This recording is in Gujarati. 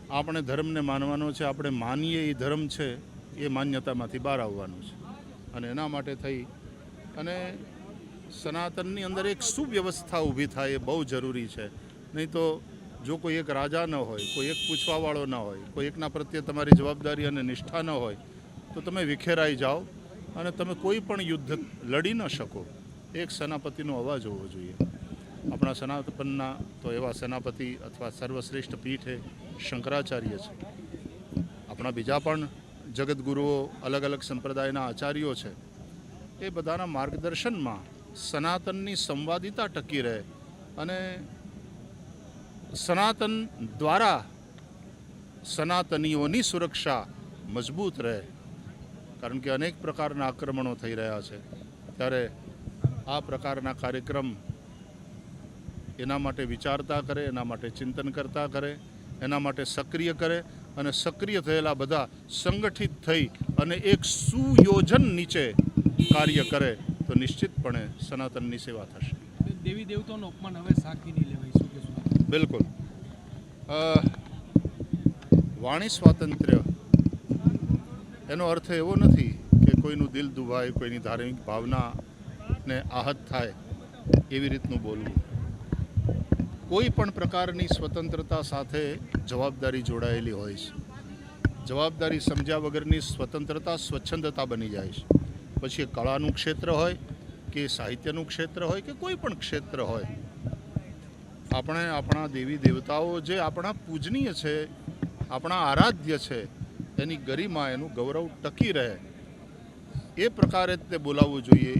આપણે ધર્મને માનવાનો છે, આપણે માનીએ એ ધર્મ છે એ માન્યતામાંથી બહાર આવવાનું છે અને એના માટે થઈ અને સનાતનની અંદર એક સુવ્યવસ્થા ઊભી થાય એ બહુ જરૂરી છે. નહીં તો જો કોઈ એક રાજા ન હોય, કોઈ એક પૂછવાવાળો ન હોય, કોઈ એકના પ્રત્યે તમારી જવાબદારી અને નિષ્ઠા ન હોય તો તમે વિખેરાઈ જાઓ અને તમે કોઈ પણ યુદ્ધ લડી ન શકો. એક સેનાપતિનો અવાજ હોવો જોઈએ. આપણા સનાતનના તો એવા સેનાપતિ અથવા સર્વશ્રેષ્ઠ પીઠ એ શંકરાચાર્ય છે. આપણા બીજા પણ જગતગુરુઓ, અલગ અલગ સંપ્રદાયના આચાર્યો છે. એ બધાના માર્ગદર્શનમાં સનાતનની સંવાદિતા ટકી રહે અને સનાતન દ્વારા સનાતનીઓની સુરક્ષા મજબૂત રહે. કારણ કે અનેક પ્રકારના આક્રમણો થઈ રહ્યા છે, ત્યારે આ પ્રકારના કાર્યક્રમ એના માટે વિચારતા કરે, એના માટે ચિંતન કરતા કરે, એના માટે સક્રિય કરે અને સક્રિય થયેલા બધા સંગઠિત થઈ અને એક સુયોજન નીચે કાર્ય કરે તો નિશ્ચિતપણે સનાતનની સેવા થશે. દેવી દેવતાનું અપમાન હવે સાખી નહીં લેવાય, શું કહેશો? બિલકુલ. વાણી સ્વાતંત્ર્ય એનો અર્થ એવો નથી કે કોઈનું દિલ દુભાય, કોઈની ધાર્મિક ભાવનાને આહત થાય એવી રીતનું બોલવું. કોઈ પણ પ્રકારની સ્વતંત્રતા સાથે જવાબદારી જોડાયેલી હોય છે. જવાબદારી સમજ્યા વગરની સ્વતંત્રતા સ્વચ્છંદતા બની જાય છે. પછી એ કળાનું ક્ષેત્ર હોય કે સાહિત્યનું ક્ષેત્ર હોય કે કોઈ પણ ક્ષેત્ર હોય, આપણે આપણા દેવી દેવતાઓ જે આપણા પૂજનીય છે, આપણા આરાધ્ય છે, એની ગરિમા, એનું ગૌરવ ટકી રહે એ પ્રકારે તે બોલાવવું જોઈએ.